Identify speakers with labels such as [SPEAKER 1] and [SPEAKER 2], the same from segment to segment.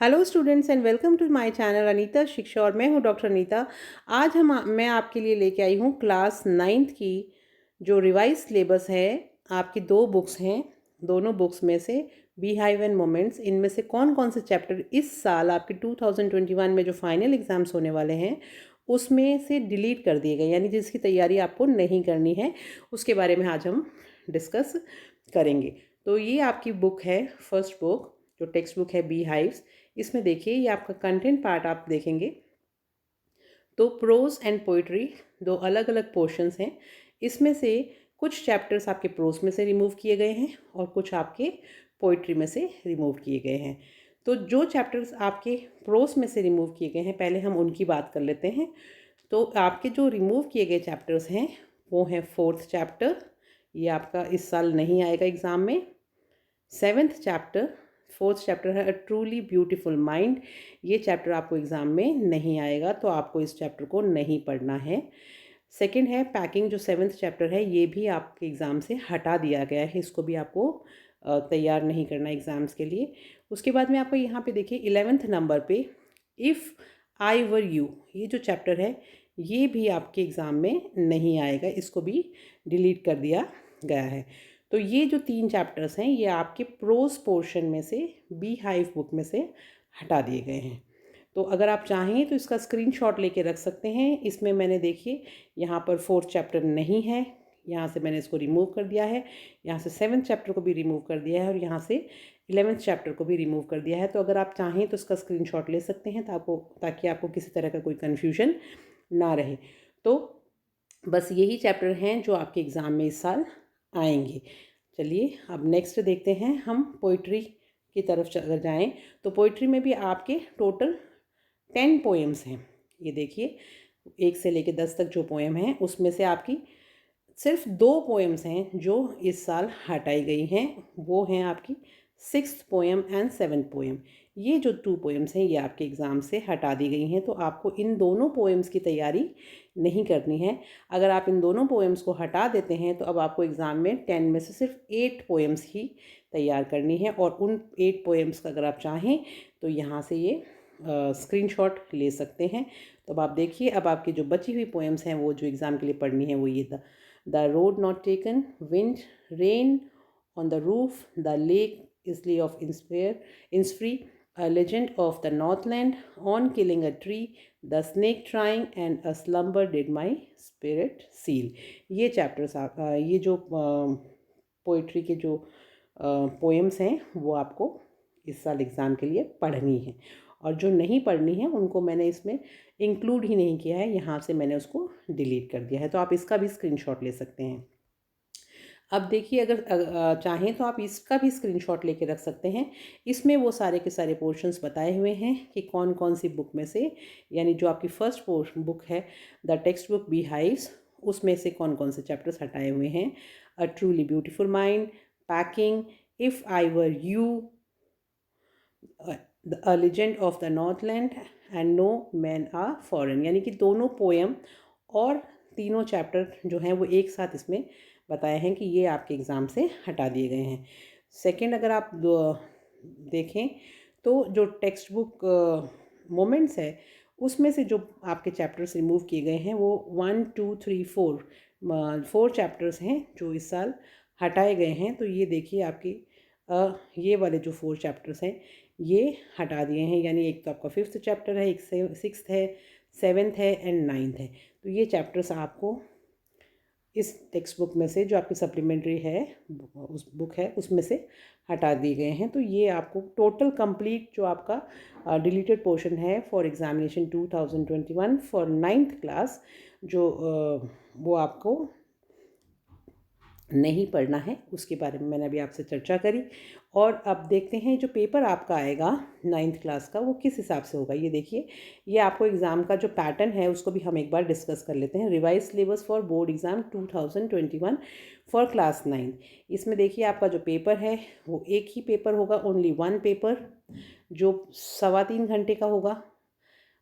[SPEAKER 1] Hello students and welcome to my channel Anita Shiksha और मैं हूं डॉक्टर अनीता। आज मैं आपके लिए लेके आई हूं क्लास नाइन्थ की जो रिवाइज सिलेबस है। आपकी दो बुक्स हैं, दोनों बुक्स में से बी हाइव एंड मोमेंट्स, इनमें से कौन कौन से चैप्टर इस साल आपके 2021 में जो फाइनल एग्ज़ाम्स होने वाले हैं उसमें से डिलीट कर दिए गए, यानी जिसकी तैयारी आपको नहीं करनी है, उसके बारे में आज हम डिस्कस करेंगे। तो ये आपकी बुक है, फर्स्ट बुक जो टेक्स्ट बुक है बी हाइव्स। इसमें देखिए ये आपका कंटेंट पार्ट आप देखेंगे तो प्रोज एंड पोइट्री दो अलग अलग पोर्शंस हैं। इसमें से कुछ चैप्टर्स आपके प्रोज में से रिमूव किए गए हैं और कुछ आपके पोइट्री में से रिमूव किए गए हैं। तो जो चैप्टर्स आपके प्रोज में से रिमूव किए गए हैं पहले हम उनकी बात कर लेते हैं। तो आपके जो रिमूव किए गए चैप्टर्स हैं वो हैं फोर्थ चैप्टर, ये आपका इस साल नहीं आएगा एग्ज़ाम में। सेवेंथ चैप्टर, फोर्थ चैप्टर है अ ट्रूली ब्यूटीफुल माइंड, ये चैप्टर आपको एग्ज़ाम में नहीं आएगा तो आपको इस चैप्टर को नहीं पढ़ना है। सेकंड है पैकिंग, जो सेवेंथ चैप्टर है ये भी आपके एग्ज़ाम से हटा दिया गया है, इसको भी आपको तैयार नहीं करना एग्ज़ाम्स के लिए। उसके बाद में आपको यहाँ पे देखिए 11th नंबर पे इफ़ आई वर यू, ये जो चैप्टर है ये भी आपके एग्ज़ाम में नहीं आएगा, इसको भी डिलीट कर दिया गया है। तो ये जो तीन चैप्टर्स हैं ये आपके प्रोज पोर्शन में से बी हाइव बुक में से हटा दिए गए हैं। तो अगर आप चाहें तो इसका स्क्रीनशॉट लेके रख सकते हैं। इसमें मैंने देखिए यहाँ पर फोर्थ चैप्टर नहीं है, यहाँ से मैंने इसको रिमूव कर दिया है, यहाँ से सेवन्थ चैप्टर को भी रिमूव कर दिया है और यहाँ से 11th चैप्टर को भी रिमूव कर दिया है। तो अगर आप चाहें तो इसका स्क्रीनशॉट ले सकते हैं ताकि आपको किसी तरह का कोई कन्फ्यूजन ना रहे। तो बस यही चैप्टर हैं जो आपके एग्ज़ाम में इस साल आएंगे। चलिए अब नेक्स्ट देखते हैं हम पोइट्री की तरफ अगर जाएं तो पोइट्री में भी आपके टोटल 10 पोएम्स हैं। ये देखिए 1 से लेकर 10 तक जो पोएम हैं उसमें से आपकी सिर्फ 2 पोएम्स हैं जो इस साल हटाई गई हैं, वो हैं आपकी 6th poem and 7th poem. ये जो 2 पोएम्स हैं ये आपके एग्ज़ाम से हटा दी गई हैं, तो आपको इन दोनों पोएम्स की तैयारी नहीं करनी है। अगर आप इन दोनों पोएम्स को हटा देते हैं तो अब आपको एग्ज़ाम में 10 में से सिर्फ 8 पोएम्स ही तैयार करनी है और उन 8 पोएम्स का अगर आप चाहें तो यहाँ से ये स्क्रीनशॉट ले सकते हैं। तो अब आप देखिए अब आपकी जो बची हुई पोएम्स हैं वो जो एग्ज़ाम के लिए पढ़नी है वो ये the road not taken, wind, rain on the roof, the lake isle of Innisfree, a legend of the Northland, on killing a tree, the snake trying, and a slumber did my spirit seal। ये chapters ये जो poetry के जो poems हैं वो आपको इस साल एग्ज़ाम के लिए पढ़नी है और जो नहीं पढ़नी है उनको मैंने इसमें इंक्लूड ही नहीं किया है, यहाँ से मैंने उसको डिलीट कर दिया है। तो आप इसका भी स्क्रीनशॉट ले सकते हैं। अब देखिए अगर चाहें तो आप इसका भी स्क्रीनशॉट लेके रख सकते हैं। इसमें वो सारे के सारे पोर्शंस बताए हुए हैं कि कौन कौन सी बुक में से, यानी जो आपकी फर्स्ट बुक है the textbook beehives, उसमें से कौन कौन से चैप्टर्स हटाए हुए हैं। A truly beautiful mind, packing, if I were you, a legend of the northland and no men are foreign, यानी कि दोनों पोएम और तीनों चैप्टर जो हैं वो एक साथ इसमें बताए हैं कि ये आपके एग्ज़ाम से हटा दिए गए हैं। सेकंड अगर आप देखें तो जो टेक्स्ट बुक मोमेंट्स है उसमें से जो आपके चैप्टर्स रिमूव किए गए हैं वो 1 2 3 4 चैप्टर्स हैं जो इस साल हटाए गए हैं। तो ये देखिए आपकी ये वाले जो 4 चैप्टर्स हैं ये हटा दिए हैं, यानी एक तो आपका 5th चैप्टर है, एक 6th है, 7th है एंड 9th है। तो ये चैप्टर्स आपको इस टेक्स्ट बुक में से जो आपकी सप्लीमेंट्री है उस बुक है उसमें से हटा दिए गए हैं। तो ये आपको टोटल कंप्लीट जो आपका डिलीटेड पोर्शन है for examination 2021 for 9th class जो वो आपको नहीं पढ़ना है, उसके बारे में मैंने अभी आपसे चर्चा करी। और अब देखते हैं जो पेपर आपका आएगा 9th क्लास का वो किस हिसाब से होगा। ये देखिए ये आपको एग्ज़ाम का जो पैटर्न है उसको भी हम एक बार डिस्कस कर लेते हैं। Revise syllabus for board exam 2021 for class 9। इसमें देखिए आपका जो पेपर है वो एक ही पेपर होगा, ओनली 1 पेपर जो 3.25 घंटे का होगा।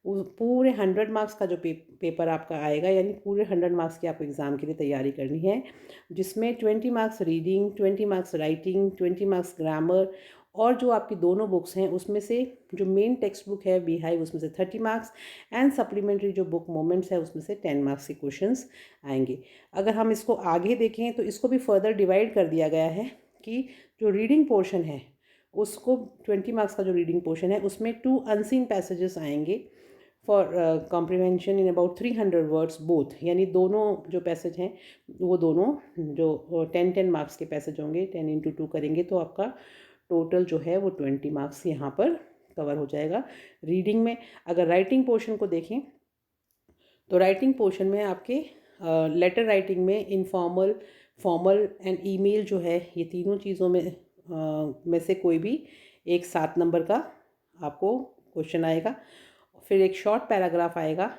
[SPEAKER 1] पूरे 100 मार्क्स का जो पेपर आपका आएगा, यानी पूरे 100 मार्क्स की आपको एग्ज़ाम के लिए तैयारी करनी है, जिसमें 20 marks reading, 20 marks writing, 20 marks grammar और जो आपकी दोनों बुक्स हैं उसमें से जो मेन टेक्स्ट बुक है बी हाइव उसमें से 30 मार्क्स एंड सप्लीमेंट्री जो बुक मोमेंट्स है उसमें से 10 मार्क्स के क्वेश्चंस आएंगे। अगर हम इसको आगे देखें तो इसको भी फर्दर डिवाइड कर दिया गया है कि जो रीडिंग पोर्शन है उसको 20 मार्क्स का जो रीडिंग पोर्शन है उसमें 2 अनसीन पैसेजेस आएंगे for comprehension in about 300 words both, यानी दोनों जो पैसेज हैं वो दोनों जो 10 मार्क्स के पैसेज होंगे 10 इंटू 2 करेंगे तो आपका टोटल जो है वो 20 मार्क्स यहाँ पर कवर हो जाएगा रीडिंग में। अगर राइटिंग पोर्शन को देखें तो राइटिंग पोर्शन में आपके लेटर राइटिंग में इनफॉर्मल, फॉर्मल एंड ईमेल जो है ये तीनों चीज़ों में से कोई भी एक 7 नंबर का आपको क्वेश्चन आएगा। फिर एक शॉर्ट पैराग्राफ आएगा,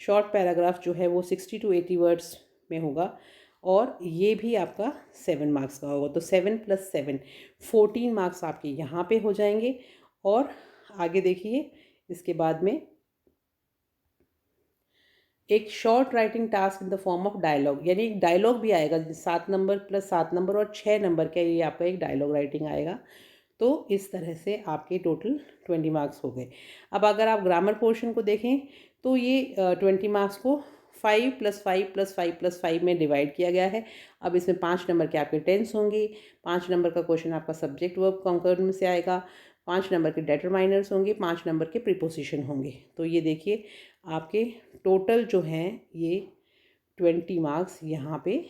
[SPEAKER 1] शॉर्ट पैराग्राफ जो है वो 60 to 80 वर्ड्स में होगा और ये भी आपका 7 मार्क्स का होगा। तो 7 + 7 14 मार्क्स आपके यहाँ पे हो जाएंगे। और आगे देखिए इसके बाद में एक short writing task in the form of dialogue, यानी एक डायलॉग भी आएगा 7 नंबर + 7 नंबर और 6 नंबर का ये आपका एक डायलॉग राइटिंग आएगा। तो इस तरह से आपके टोटल 20 मार्क्स हो गए। अब अगर आप ग्रामर पोर्शन को देखें तो ये 20 मार्क्स को 5 + 5 + 5 + 5 में डिवाइड किया गया है। अब इसमें 5 नंबर के आपके टेंस होंगे, 5 नंबर का क्वेश्चन आपका सब्जेक्ट वर्ब कॉन्कर्ड में से आएगा, 5 नंबर के डिटरमाइनर्स होंगे, 5 नंबर के प्रीपोजिशन होंगे। तो ये देखिए आपके टोटल जो हैं ये 20 मार्क्स यहाँ पे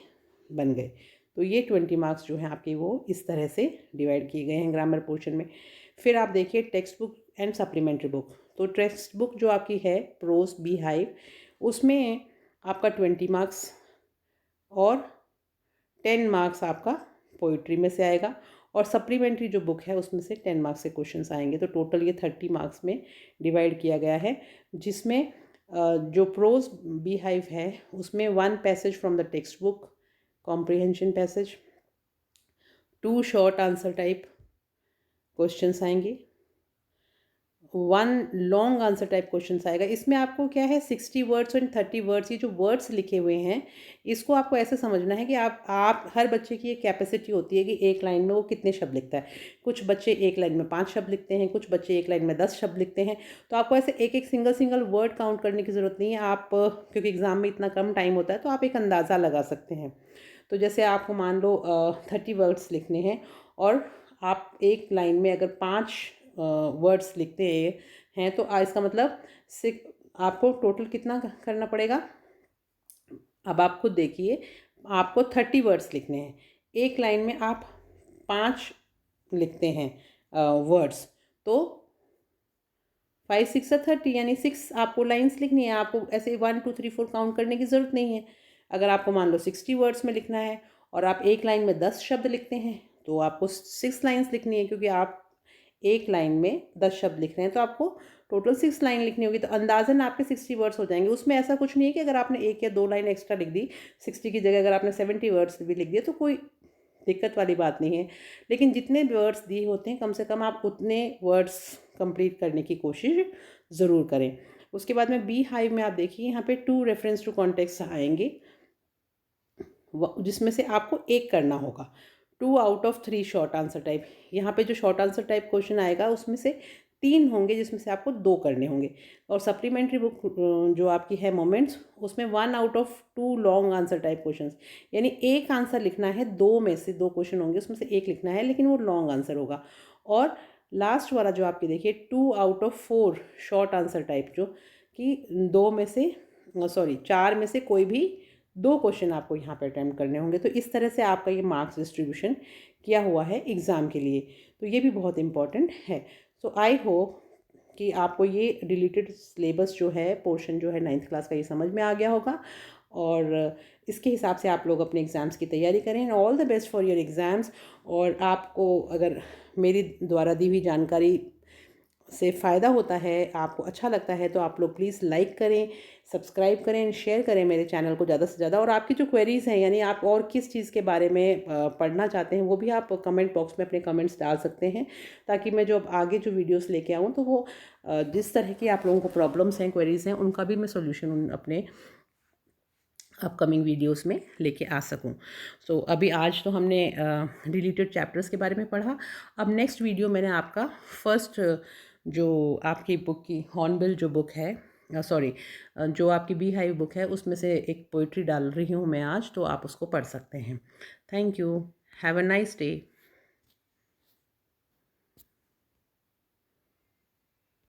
[SPEAKER 1] बन गए। तो ये 20 मार्क्स जो हैं आपके वो इस तरह से डिवाइड किए गए हैं ग्रामर पोर्शन में। फिर आप देखिए text book and supplementary book. तो टेक्स्ट बुक जो आपकी है प्रोस बी हाइव उसमें आपका 20 मार्क्स और 10 मार्क्स आपका पोइट्री में से आएगा और सप्लीमेंट्री जो बुक है उसमें से 10 मार्क्स के क्वेश्चंस आएंगे। तो टोटल ये 30 मार्क्स में डिवाइड किया गया है, जिसमें जो प्रोज बी हाइव है उसमें 1 passage from the text book comprehension passage, 2 short answer type questions आएंगे, 1 लॉन्ग आंसर टाइप क्वेश्चंस आएगा। इसमें आपको क्या है 60 वर्ड्स और 30 वर्ड्स, ये जो वर्ड्स लिखे हुए हैं इसको आपको ऐसे समझना है कि आप हर बच्चे की एक कैपेसिटी होती है कि एक लाइन में वो कितने शब्द लिखता है। कुछ बच्चे एक लाइन में 5 शब्द लिखते हैं, कुछ बच्चे एक लाइन में 10 शब्द लिखते हैं। तो आपको ऐसे एक एक सिंगल वर्ड काउंट करने की ज़रूरत नहीं है। आप क्योंकि एग्ज़ाम में इतना कम टाइम होता है तो आप एक अंदाज़ा लगा सकते हैं। तो जैसे आपको मान लो 30 वर्ड्स लिखने हैं और आप एक लाइन में अगर 5 वर्ड्स लिखते हैं तो इसका मतलब आपको टोटल कितना करना पड़ेगा। अब आप खुद देखिए, आपको 30 वर्ड्स लिखने हैं, एक लाइन में आप 5 लिखते हैं वर्ड्स, तो 5 × 6 = 30, यानी 6 आपको लाइन्स लिखनी है। आपको ऐसे 1 2 3 4 काउंट करने की ज़रूरत नहीं है। अगर आपको मान लो 60 वर्ड्स में लिखना है और आप एक लाइन में 10 शब्द लिखते हैं तो आपको 6 लाइन्स लिखनी है, क्योंकि आप एक लाइन में 10 शब्द लिख रहे हैं तो आपको टोटल 6 लाइन लिखनी होगी। तो अंदाज़न आपके 60 वर्ड्स हो जाएंगे। उसमें ऐसा कुछ नहीं है कि अगर आपने 1 या 2 लाइन एक्स्ट्रा लिख दी, 60 की जगह अगर आपने 70 वर्ड्स भी लिख दिए तो कोई दिक्कत वाली बात नहीं है। लेकिन जितने वर्ड्स दिए होते हैं कम से कम आप उतने वर्ड्स कंप्लीट करने की कोशिश ज़रूर करें। उसके बाद में बी हाइव में आप देखिए यहाँ पे 2 रेफरेंस टू कॉन्टेक्स्ट आएंगे, जिसमें से आपको एक करना होगा। 2 out of 3 short answer type. यहाँ पे जो शॉर्ट आंसर टाइप क्वेश्चन आएगा उसमें से 3 होंगे जिसमें से आपको 2 करने होंगे। और सप्लीमेंट्री बुक जो आपकी है मोमेंट्स, उसमें 1 out of 2 long answer type questions, यानी एक आंसर लिखना है, 2 में से 2 क्वेश्चन होंगे उसमें से एक लिखना है लेकिन वो लॉन्ग आंसर होगा। और लास्ट वाला जो आपके देखिए 2 out of 4 short answer type, जो कि 4 में से कोई भी 2 क्वेश्चन आपको यहाँ पर अटैम्प्ट करने होंगे। तो इस तरह से आपका ये मार्क्स डिस्ट्रीब्यूशन किया हुआ है एग्ज़ाम के लिए। तो ये भी बहुत इम्पॉर्टेंट है। सो आई होप कि आपको ये डिलीटेड सिलेबस जो है, पोर्शन जो है 9th क्लास का, ये समझ में आ गया होगा और इसके हिसाब से आप लोग अपने एग्ज़ाम्स की तैयारी करें। All the best for your exams. और आपको अगर मेरी द्वारा दी हुई जानकारी से फ़ायदा होता है, आपको अच्छा लगता है, तो आप लोग प्लीज़ लाइक करें, सब्सक्राइब करें, शेयर करें मेरे चैनल को ज़्यादा से ज़्यादा। और आपकी जो क्वेरीज़ हैं, यानी आप और किस चीज़ के बारे में पढ़ना चाहते हैं, वो भी आप कमेंट बॉक्स में अपने कमेंट्स डाल सकते हैं, ताकि मैं जो आगे जो वीडियोस लेके आऊँ तो वो जिस तरह की आप लोगों को प्रॉब्लम्स हैं, क्वेरीज़ हैं, उनका भी मैं सोल्यूशन अपने अपकमिंग वीडियोस में लेके आ सकूं। सो अभी आज तो हमने डिलीटेड चैप्टर्स के बारे में पढ़ा। अब नेक्स्ट वीडियो मैंने आपका फर्स्ट जो आपकी बुक की हॉर्नबिल जो बुक है, सॉरी, जो आपकी बी हाइव बुक है, उसमें से एक पोइट्री डाल रही हूँ मैं आज, तो आप उसको पढ़ सकते हैं। Thank you. Have a nice day.